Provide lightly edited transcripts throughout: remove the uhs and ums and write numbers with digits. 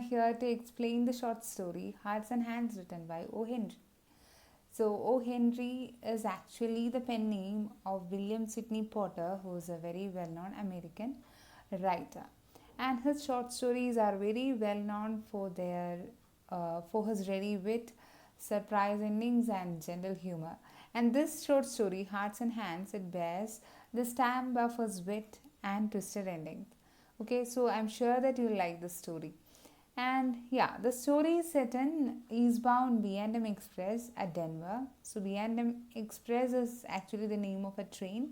here to explain the short story Hearts and Hands written by O. Henry. So, O. Henry is actually the pen name of William Sidney Potter, who is a very well known American writer. And his short stories are very well known for his ready wit, surprise endings, and gentle humor. And this short story, Hearts and Hands, it bears the stamp of his wit and twisted ending. Okay, so I'm sure that you like this story. And yeah, the story is set in eastbound B&M Express at Denver. So B&M Express is actually the name of a train.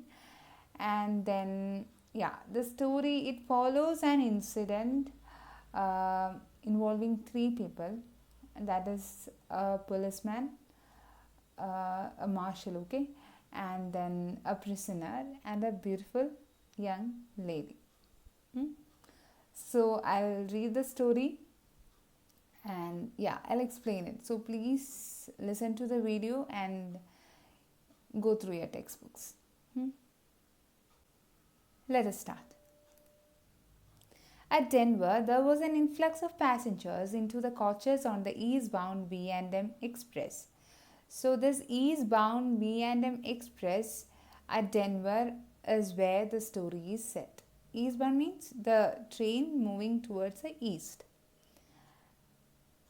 And then yeah, the story, it follows an incident involving three people. And that is a policeman, a marshal, okay, and then a prisoner and a beautiful young lady. So I'll read the story and yeah, I'll explain it. So please listen to the video and go through your textbooks. Let us start. At Denver, there was an influx of passengers into the coaches on the eastbound B&M Express. So this eastbound B&M Express at Denver is where the story is set. Eastbound means the train moving towards the east.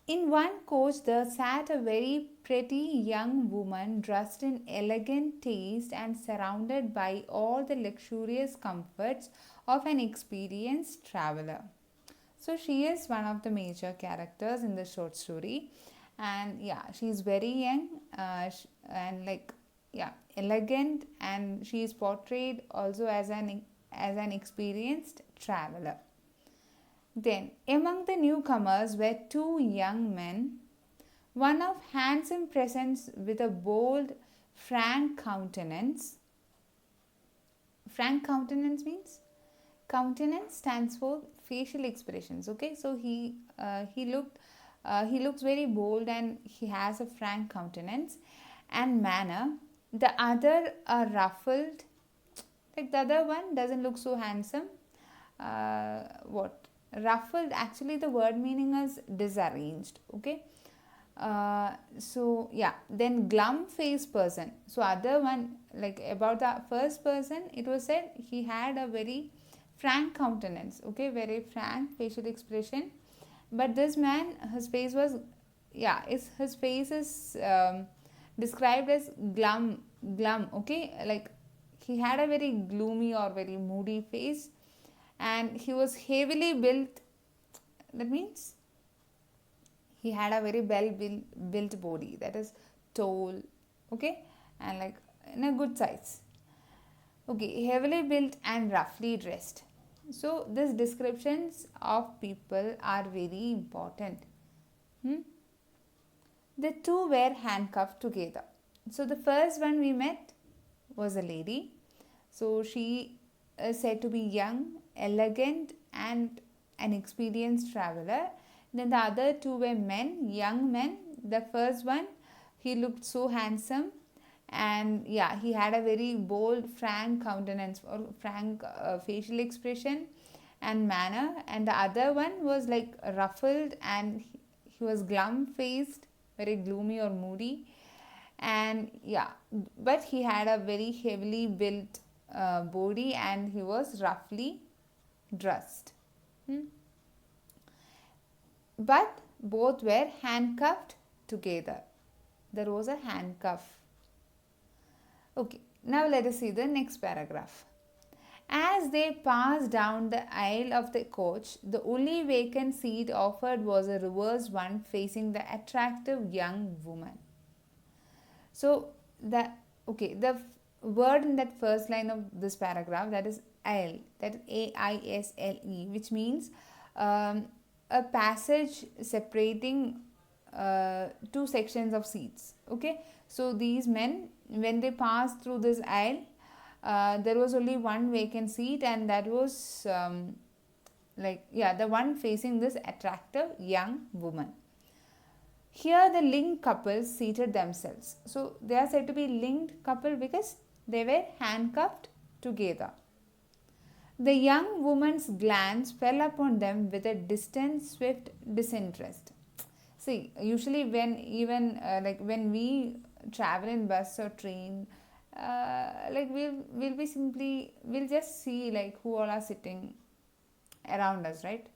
In one coach there sat a very pretty young woman dressed in elegant taste and surrounded by all the luxurious comforts of an experienced traveler. So she is one of the major characters in the short story, and yeah, she's very young and elegant, and she is portrayed also as an experienced traveler. Then, among the newcomers were two young men, one of handsome presence with a bold, frank countenance. Frank countenance means? Countenance stands for facial expressions. Okay, so he looks very bold and he has a frank countenance and manner. The other are ruffled. Like the other one doesn't look so handsome. Ruffled, actually the word meaning is disarranged. Okay, so yeah, then glum faced person. So other one, like about the first person, it was said he had a very frank countenance. Okay, very frank facial expression. But this man, his face was, his face is described as glum. Okay, like he had a very gloomy or very moody face, and he was heavily built. That means he had a very well built body, that is tall, okay, and like in a good size. Okay, heavily built and roughly dressed. So these descriptions of people are very important. The two were handcuffed together. So the first one we met was a lady. So she is said to be young, elegant, and an experienced traveler. Then the other two were men, young men. The first one, he looked so handsome, and yeah, he had a very bold, frank countenance or frank facial expression and manner. And the other one was like ruffled, and he was glum faced, very gloomy or moody, and yeah, but he had a very heavily built body, and he was roughly dressed. But both were handcuffed together. There was a handcuff. Okay, now let us see the next paragraph. As they passed down the aisle of the coach, the only vacant seat offered was a reversed one facing the attractive young woman. So the word in that first line of this paragraph, that is aisle, that is AISLE, which means a passage separating two sections of seats. Okay, so these men, when they passed through this aisle, there was only one vacant seat, and that was the one facing this attractive young woman. Here the linked couples seated themselves. So they are said to be linked couple because they were handcuffed together. The young woman's glance fell upon them with a distant, swift disinterest. See, usually when even when we travel in bus or train, we'll just see like who all are sitting around us, right?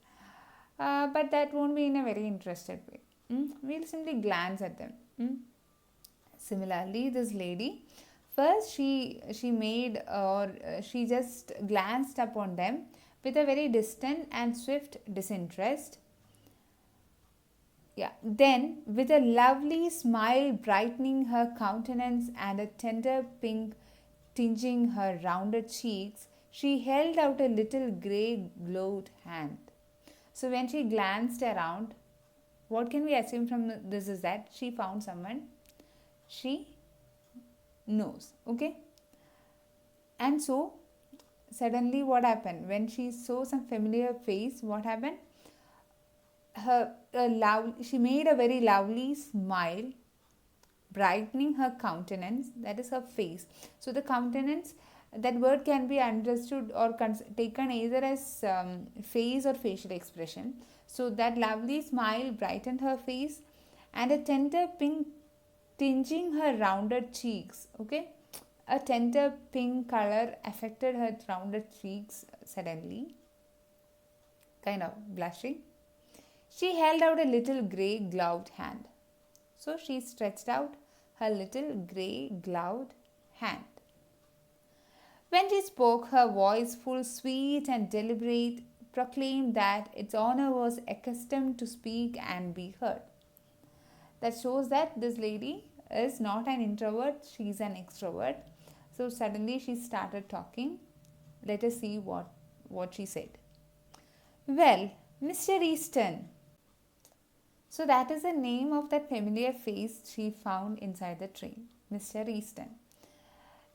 But that won't be in a very interested way. We'll simply glance at them. Similarly, this lady, first she made or she just glanced upon them with a very distant and swift disinterest. Yeah. Then, with a lovely smile brightening her countenance and a tender pink tinging her rounded cheeks, she held out a little grey gloved hand. So, when she glanced around, what can we assume from this is that she found someone she knows. Okay. And so, suddenly, what happened? When she saw some familiar face, what happened? She made a very lovely smile, brightening her countenance, that is her face. So the countenance, that word can be understood or taken either as face or facial expression. So that lovely smile brightened her face, and a tender pink tinging her rounded cheeks. Okay, a tender pink color affected her rounded cheeks suddenly, kind of blushing. She held out a little grey gloved hand. So she stretched out her little grey gloved hand. When she spoke, her voice, full, sweet, and deliberate, proclaimed that its owner was accustomed to speak and be heard. That shows that this lady is not an introvert, she is an extrovert. So suddenly she started talking. Let us see what she said. Well, Mr. Easton. So that is the name of that familiar face she found inside the train, Mr. Easton.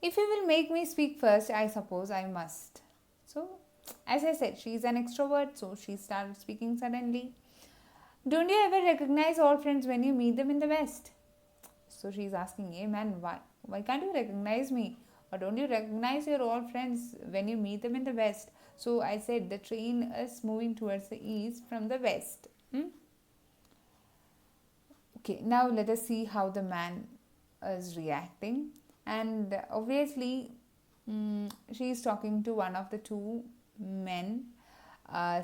If you will make me speak first, I suppose I must. So, as I said, she is an extrovert, so she started speaking suddenly. Don't you ever recognize old friends when you meet them in the West? So she is asking, hey man, why can't you recognize me? Or don't you recognize your old friends when you meet them in the West? So I said the train is moving towards the east from the west. Okay, now let us see how the man is reacting. And obviously, she is talking to one of the two men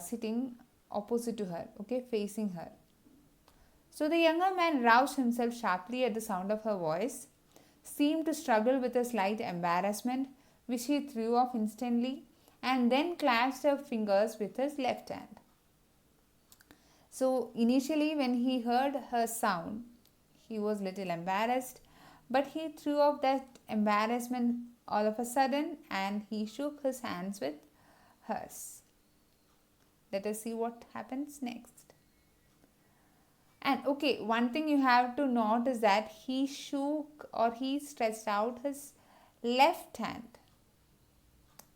sitting opposite to her, okay, facing her. So the younger man roused himself sharply at the sound of her voice, seemed to struggle with a slight embarrassment, which he threw off instantly, and then clasped her fingers with his left hand. So initially when he heard her sound, he was little embarrassed, but he threw off that embarrassment all of a sudden and he shook his hands with hers. Let us see what happens next. And okay, one thing you have to note is that he shook or he stretched out his left hand.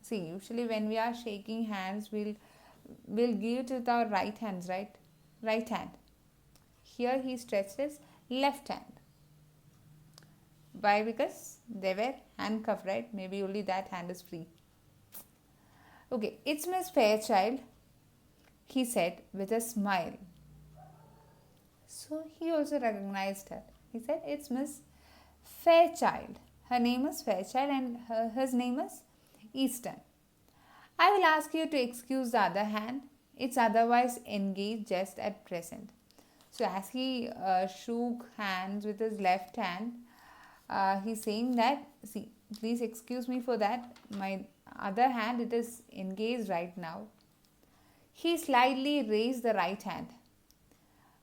See, usually when we are shaking hands, we'll give it with our right hands, right? Right hand. Here he stretched his left hand. Why? Because they were handcuffed, right? Maybe only that hand is free. Okay, it's Miss Fairchild, he said with a smile. So he also recognized her. He said, it's Miss Fairchild. Her name is Fairchild and his name is Easton. I will ask you to excuse the other hand. It's otherwise engaged just at present. So as he shook hands with his left hand, he's saying that, see, please excuse me for that. My other hand, it is engaged right now. He slightly raised the right hand,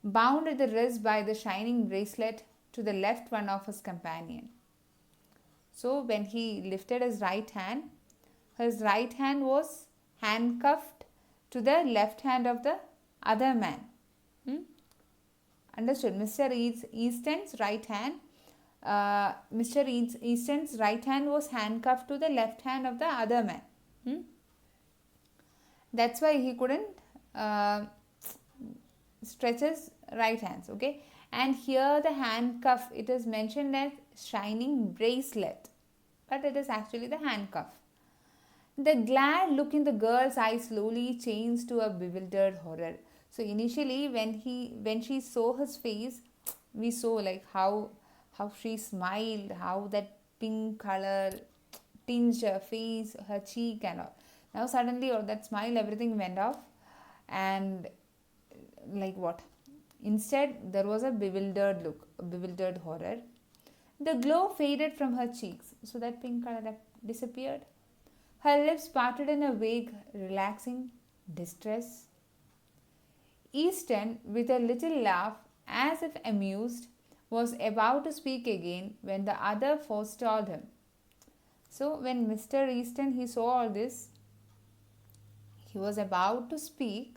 bound at the wrist by the shining bracelet to the left one of his companion. So when he lifted his right hand was handcuffed to the left hand of the other man. Understood? Mr. Easton's right hand Easton's right hand was handcuffed to the left hand of the other man. That's why he couldn't stretch his right hands. Okay, and here the handcuff, it is mentioned as shining bracelet, but it is actually the handcuff. The glad look in the girl's eyes slowly changed to a bewildered horror. So initially, when she saw his face, we saw like how she smiled, how that pink color tinged her face, her cheek, and all. Now suddenly, all that smile, everything went off, and like what? Instead, there was a bewildered look, a bewildered horror. The glow faded from her cheeks, so that pink color disappeared. Her lips parted in a vague, relaxing distress. Easton, with a little laugh, as if amused, was about to speak again when the other forestalled him. So when Mr. Easton he saw all this, he was about to speak,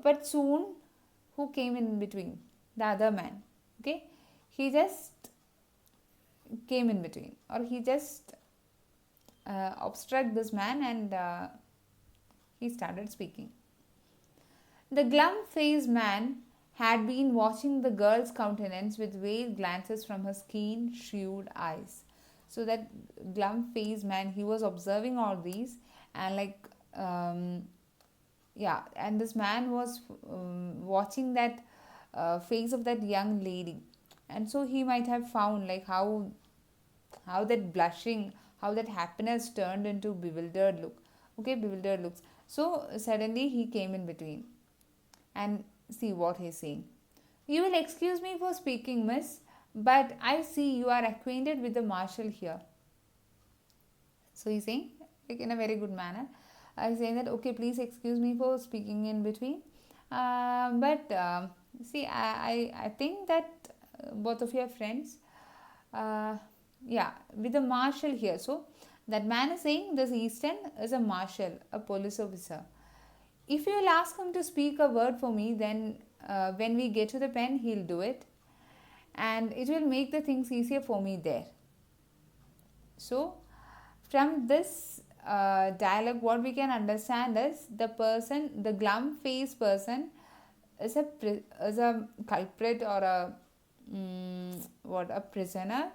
but soon who came in between? The other man. Okay, he just came in between, or he just obstruct this man, and he started speaking. The glum-faced man had been watching the girl's countenance with veiled glances from his keen, shrewd eyes. So that glum-faced man, he was observing all these, and like yeah, and this man was watching that face of that young lady, and so he might have found like how that blushing, how that happiness turned into bewildered look. Okay, bewildered looks. So suddenly he came in between, and see what he's saying. You will excuse me for speaking, miss, but I see you are acquainted with the marshal here. So he's saying, like in a very good manner, he's saying that, okay, please excuse me for speaking in between. But see, I think that both of your friends, yeah, with the marshal here. So that man is saying this Easton is a marshal, a police officer. If you will ask him to speak a word for me, then when we get to the pen, he'll do it, and it will make the things easier for me there. So from this dialogue, what we can understand is the person, the glum-faced person, is a culprit, or a a prisoner,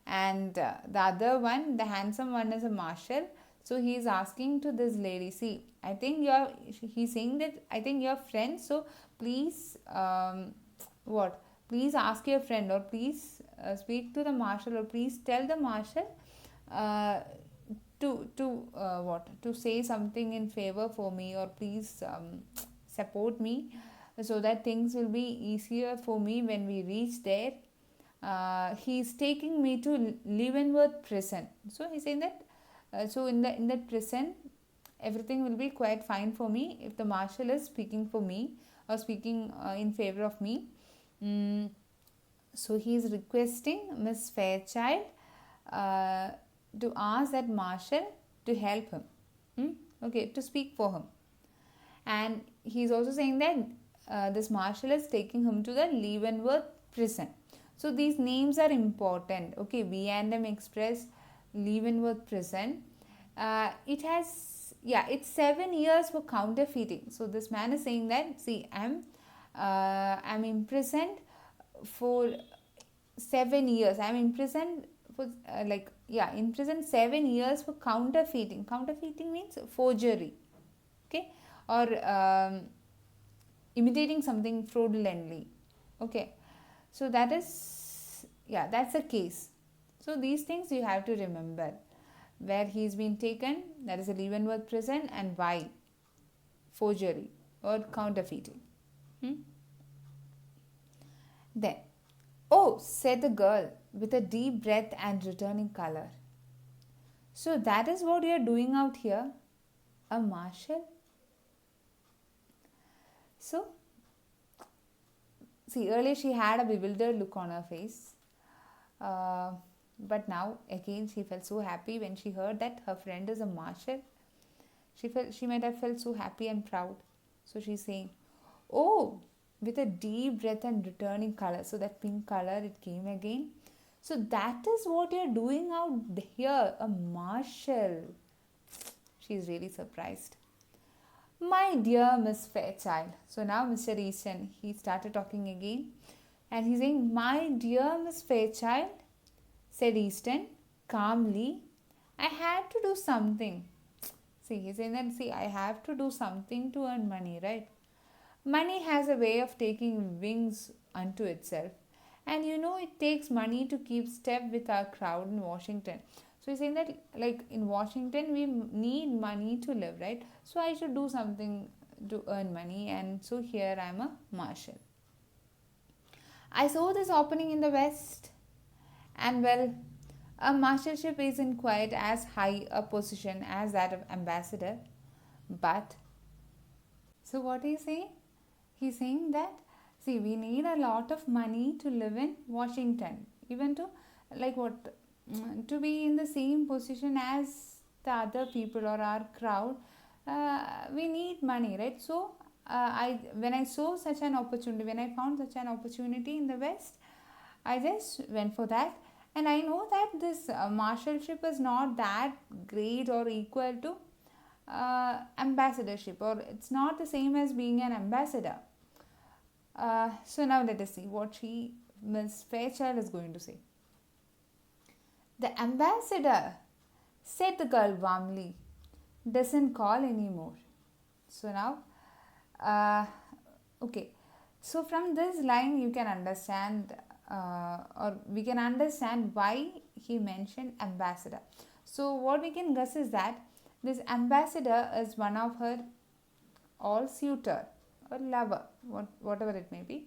and the other one, the handsome one, is a marshal. So he is asking to this lady, see, I think he's saying that I think you're friends, so please please ask your friend, or please speak to the marshal, or please tell the marshal to say something in favor for me, or please support me, so that things will be easier for me when we reach there. He's taking me to Leavenworth prison. So he's saying that so in that prison, everything will be quite fine for me if the marshal is speaking for me, or speaking in favor of me. So he is requesting Miss Fairchild to ask that marshal to help him, okay, to speak for him. And he is also saying that this marshal is taking him to the Leavenworth prison. So these names are important. Okay, B&M Express, Leavenworth prison. It's 7 years for counterfeiting. So this man is saying that, see, I'm imprisoned for 7 years. I'm imprisoned for imprisoned 7 years for counterfeiting. Counterfeiting means forgery, okay, or imitating something fraudulently. Okay, so that's the case. So these things you have to remember. Where he's been taken, that is a Leavenworth prison, and why? Forgery or counterfeiting. Then, oh, said the girl with a deep breath and returning color. So that is what you're doing out here? A marshal? So, see, earlier she had a bewildered look on her face. But now again she felt so happy when she heard that her friend is a marshal. She might have felt so happy and proud. So she's saying, oh, with a deep breath and returning color. So that pink color, it came again. So that is what you're doing out here, a marshal. She's really surprised. My dear Miss Fairchild. So now Mr. Easton, he started talking again. And he's saying, my dear Miss Fairchild, said Easton calmly, I had to do something. See, he's saying that, see, I have to do something to earn money, right? Money has a way of taking wings unto itself. And it takes money to keep step with our crowd in Washington. So he's saying that, like, in Washington, we need money to live, right? So I should do something to earn money. And so here I'm a marshal. I saw this opening in the West, and well, a marshalship isn't quite as high a position as that of ambassador. But, so what he's saying? He's saying that, see, we need a lot of money to live in Washington, even to, like, what, to be in the same position as the other people or our crowd. We need money, right? So, when I saw such an opportunity, when I found such an opportunity in the West, I just went for that. And I know that this marshalship is not that great or equal to ambassadorship, or it's not the same as being an ambassador. So now let us see what Miss Fairchild, is going to say. The ambassador, said the girl warmly, doesn't call anymore. So now, okay. So from this line, you can understand, or we can understand why he mentioned ambassador. So what we can guess is that this ambassador is one of her all suitor or lover, whatever it may be.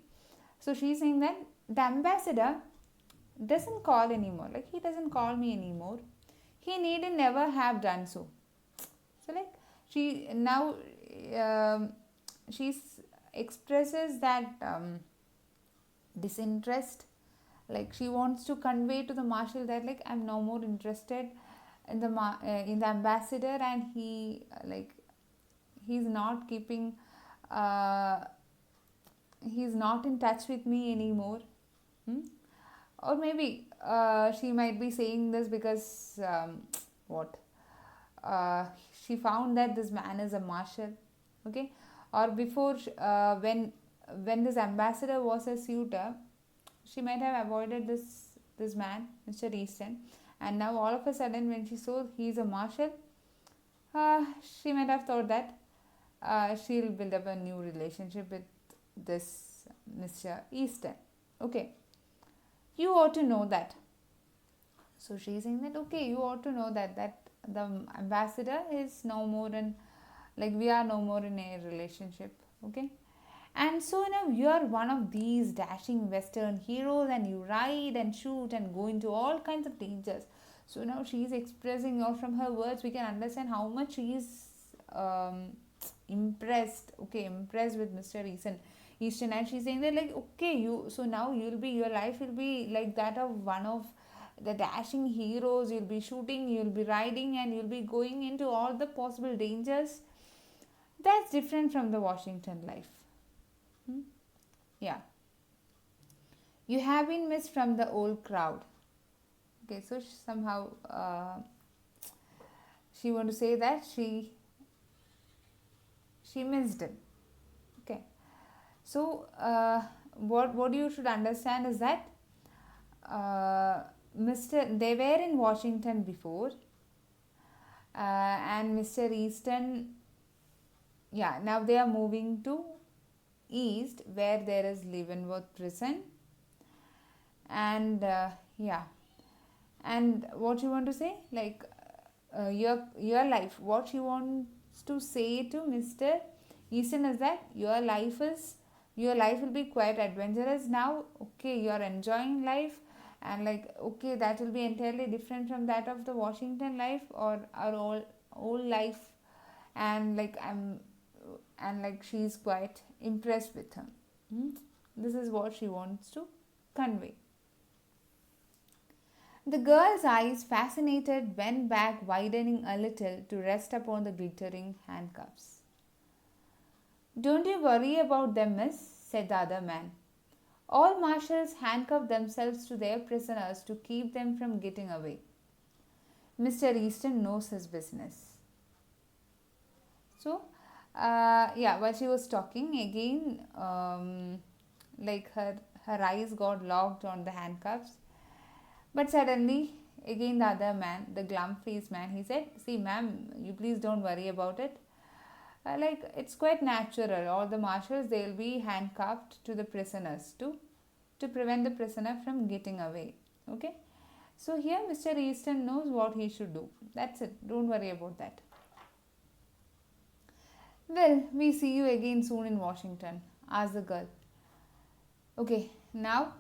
So she's saying that the ambassador doesn't call anymore, like he doesn't call me anymore. He needn't never have done so. So like she now she expresses that disinterest, like she wants to convey to the marshal that, like, I'm no more interested in the ambassador, and he's not keeping he's not in touch with me anymore. Or maybe she might be saying this because she found that this man is a marshal, okay? Or before, when this ambassador was a suitor, she might have avoided this man, Mr. Easton, and now all of a sudden when she saw he's a marshal, she might have thought that she'll build up a new relationship with this Mr. Easton. Okay, you ought to know that. So she's saying that, okay, you ought to know that the ambassador is no more in, like, we are no more in a relationship, okay? And so now you are one of these dashing Western heroes, and you ride and shoot and go into all kinds of dangers. So now she is expressing, or from her words we can understand how much she is impressed with Mr. Easton, and she's saying that, like, okay, now your life will be like that of one of the dashing heroes. You'll be shooting, you'll be riding, and you'll be going into all the possible dangers. That's different from the Washington life. Yeah. You have been missed from the old crowd. Okay, so somehow she want to say that she missed him. Okay. So what you should understand is that they were in Washington before, and Mr. Easton, now they are moving to East, where there is Leavenworth prison, and and what you want to say, like your life, what she wants to say to Mr. Easton is that your life will be quite adventurous now. Okay, you are enjoying life, and like, okay, that will be entirely different from that of the Washington life or our old life, and like she's quite impressed with him. This is what she wants to convey. The girl's eyes, fascinated, went back, widening a little to rest upon the glittering handcuffs. Don't you worry about them, miss, said the other man. All marshals handcuff themselves to their prisoners to keep them from getting away. Mr. Easton knows his business. So, while she was talking again, like her eyes got locked on the handcuffs, but suddenly again the other man, the glum faced man, he said, see ma'am, you please don't worry about it. Like it's quite natural. All the marshals, they'll be handcuffed to the prisoners to prevent the prisoner from getting away. Okay. So here Mr. Easton knows what he should do. That's it. Don't worry about that. Well, we see you again soon in Washington, asked the girl. Okay, now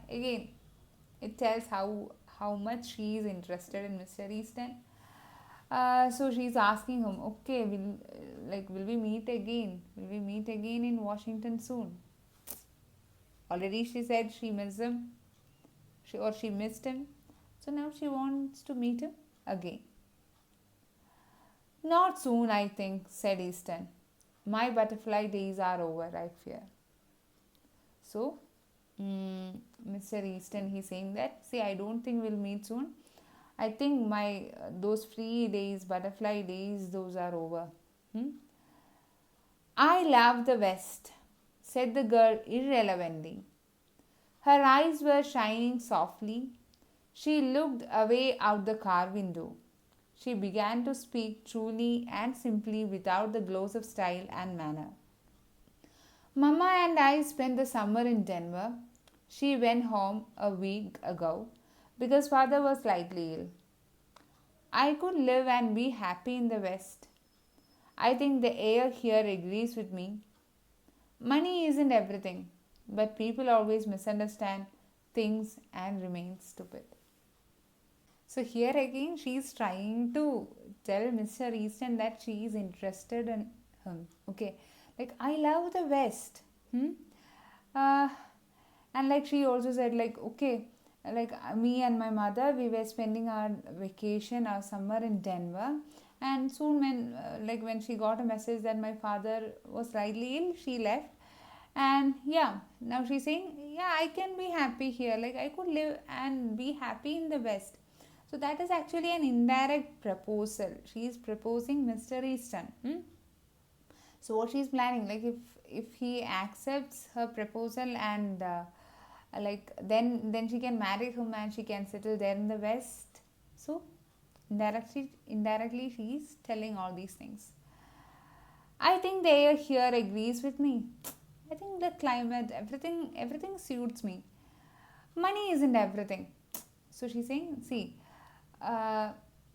again it tells how much she is interested in Mr. Easton. So she's asking him, okay, will we meet again? Will we meet again in Washington soon? Already she said she missed him, she missed him. So now she wants to meet him again. Not soon, I think, said Easton. My butterfly days are over, I fear. So, Mr. Easton, he's saying that, see, I don't think we'll meet soon. I think my those free days, butterfly days, those are over. I love the West, said the girl irrelevantly. Her eyes were shining softly. She looked away out the car window. She began to speak truly and simply without the glows of style and manner. Mama and I spent the summer in Denver. She went home a week ago because father was slightly ill. I could live and be happy in the West. I think the air here agrees with me. Money isn't everything, but people always misunderstand things and remain stupid. So here again she is trying to tell Mr. Easton that she is interested in him. Okay, like I love the West. And like she also said, like okay, like me and my mother, we were spending our vacation, our summer in Denver. And soon when she got a message that my father was slightly ill, she left. And yeah, now she's saying, yeah, I can be happy here. Like I could live and be happy in the West. So that is actually an indirect proposal. She is proposing Mr. Easton. So what she's planning, like if he accepts her proposal and then she can marry him and she can settle there in the West. So indirectly she is telling all these things. I think the air here agrees with me. I think the climate, everything suits me. Money isn't everything. So she's saying, see,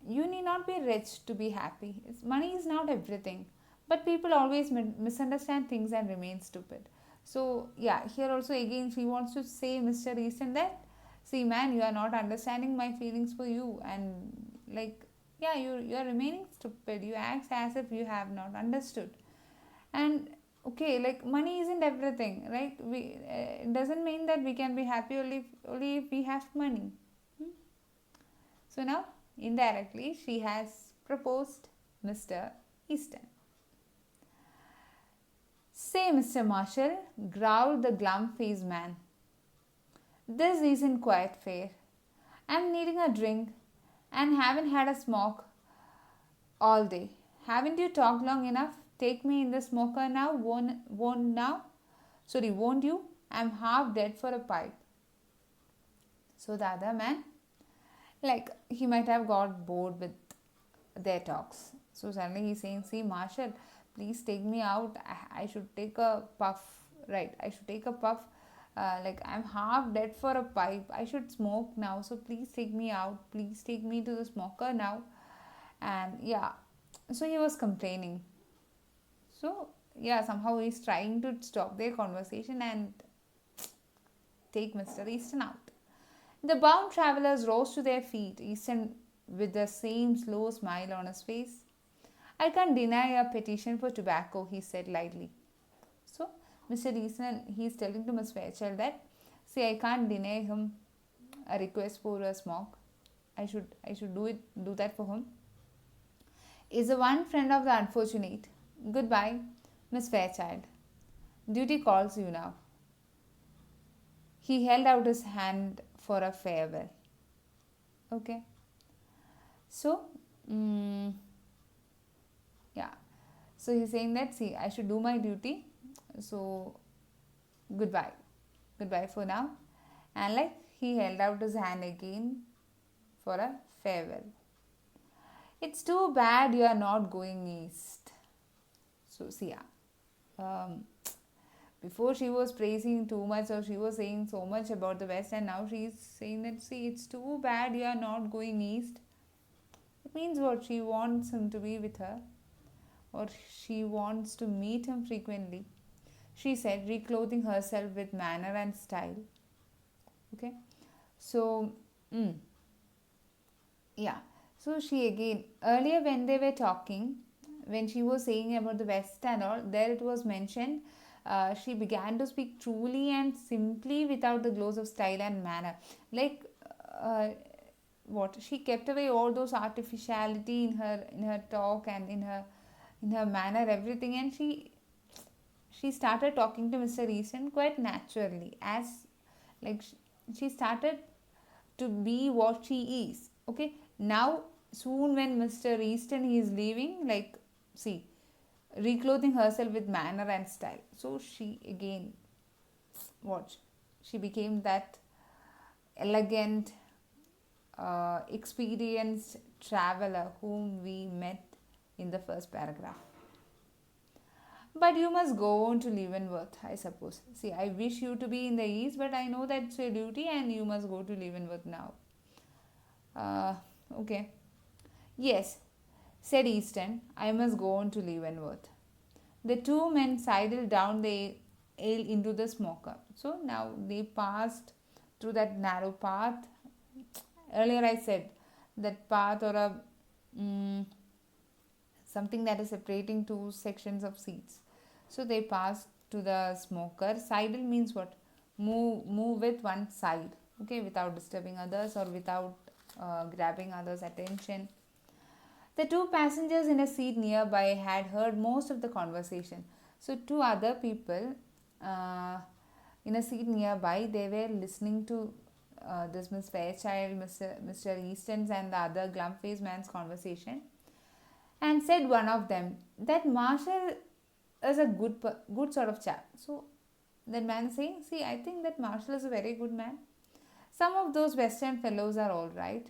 you need not be rich to be happy. Money is not everything. But people always misunderstand things and remain stupid. So yeah, here also again she wants to say Mr. Easton that, see man, you are not understanding my feelings for you, and like yeah, you are remaining stupid. You act as if you have not understood. And okay, like money isn't everything, right? It doesn't mean that we can be happy only if we have money. So now indirectly she has proposed Mr. Easton. Say, Mr. Marshal, growled the glum-faced man. This isn't quite fair. I'm needing a drink and haven't had a smoke all day. Haven't you talked long enough? Take me in the smoker now, won't you? I'm half dead for a pipe. So the other man, like he might have got bored with their talks. So suddenly he's saying, see Marshal, please take me out. I should take a puff. Right, I should take a puff. Like I'm half dead for a pipe. I should smoke now. So please take me out. Please take me to the smoker now. And yeah, so he was complaining. So yeah, somehow he's trying to stop their conversation and take Mr. Easton out. The bound travelers rose to their feet, Easton with the same slow smile on his face. I can't deny a petition for tobacco, he said lightly. So, Mr. Easton, he's telling to Miss Fairchild that, see, I can't deny him a request for a smoke. I should do that for him. Is the one friend of the unfortunate. Goodbye, Miss Fairchild. Duty calls you now. He held out his hand for a farewell. Okay. So, yeah. So he's saying that, see, I should do my duty. So, goodbye. Goodbye for now. And like he held out his hand again for a farewell. It's too bad you are not going east. So, see, before she was praising too much, or she was saying so much about the west, and now she is saying that, see, it's too bad you are not going east. It means what? She wants him to be with her, or she wants to meet him frequently. She said, reclothing herself with manner and style. Okay, so yeah. So she again, earlier when they were talking, when she was saying about the West and all, there it was mentioned, she began to speak truly and simply without the glows of style and manner. Like, what? She kept away all those artificiality in her talk and in her manner, everything, and she started talking to Mr. Easton quite naturally, as like she started to be what she is. Okay, now soon when Mr. Easton is leaving, like, see, reclothing herself with manner and style. So she again, what? She became that elegant, experienced traveler whom we met in the first paragraph. But you must go on to Leavenworth, I suppose. See, I wish you to be in the east, but I know that's your duty and you must go to Leavenworth now. Okay. Yes, said Easton, I must go on to Leavenworth. The two men sidled down the ale into the smoker. So now they passed through that narrow path. Earlier I said that path, or a something that is separating two sections of seats. So they passed to the smoker. Sidle means what? Move with one side, okay, without disturbing others or without grabbing others' attention. The two passengers in a seat nearby had heard most of the conversation. So two other people in a seat nearby, they were listening to this Miss Fairchild, Mr. Easton's and the other glum-faced man's conversation. And said one of them, that Marshal is a good sort of chap. So that man is saying, see, I think that Marshal is a very good man. Some of those Western fellows are all right.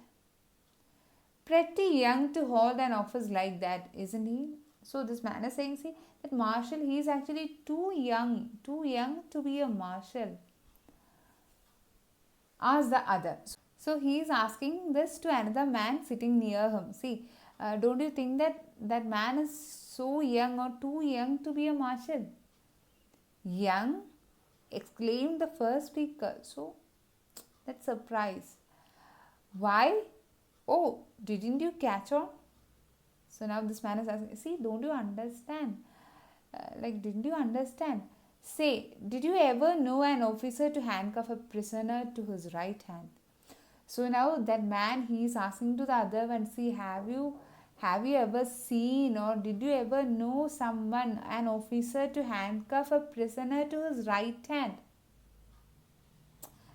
Pretty young to hold an office like that, isn't he? So this man is saying, see, that Marshal, he is actually too young to be a Marshal. Asked the other. So he is asking this to another man sitting near him. See, don't you think that that man is so young or too young to be a Marshal? Young? Exclaimed the first speaker. So, that surprise. Why? Oh, didn't you catch on? So now this man is asking, see, don't you understand? Didn't you understand? Say, did you ever know an officer to handcuff a prisoner to his right hand? So now that man, he is asking to the other one, see, have you ever seen or did you ever know someone, an officer, to handcuff a prisoner to his right hand?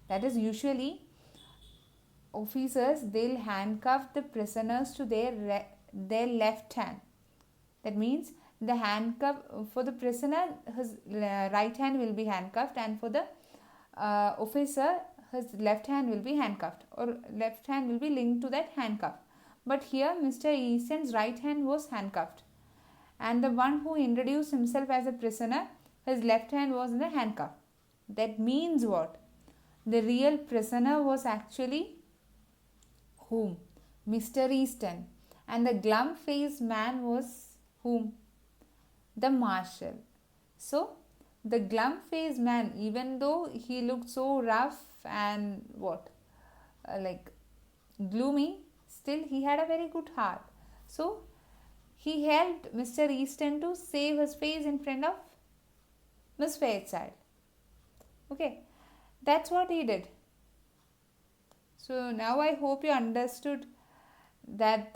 That is, usually officers, they'll handcuff the prisoners to their left hand. That means the handcuff for the prisoner, his right hand will be handcuffed, and for the officer, his left hand will be handcuffed, or left hand will be linked to that handcuff. But here Mr. Easton's right hand was handcuffed, and the one who introduced himself as a prisoner, his left hand was in the handcuff. That means what? The real prisoner was actually whom? Mr. Easton. And the glum-faced man was whom? The Marshal. So, the glum-faced man, even though he looked so rough and gloomy, still he had a very good heart. So, he helped Mr. Easton to save his face in front of Miss Fairchild. Okay, that's what he did. So, now I hope you understood that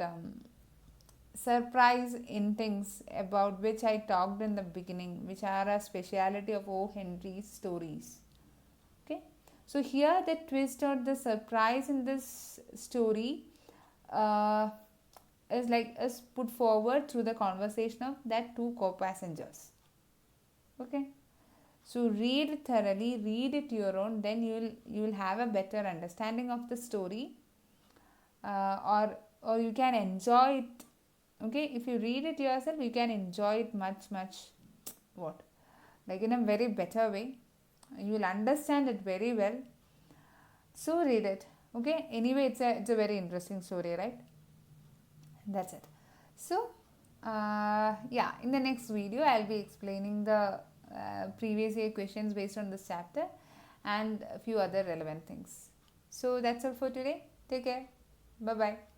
surprise endings about which I talked in the beginning, which are a speciality of O. Henry's stories. Okay, so here the twist or the surprise in this story is put forward through the conversation of that two co-passengers. Okay, So read it thoroughly, read it your own, then you will have a better understanding of the story, or you can enjoy it. Okay, if you read it yourself, you can enjoy it much what, like in a very better way. You will understand it very well. So read it. Okay, anyway, it's a very interesting story, right? That's it. So yeah, in the next video I'll be explaining the previous year questions based on this chapter and a few other relevant things. So that's all for today. Take care. Bye bye.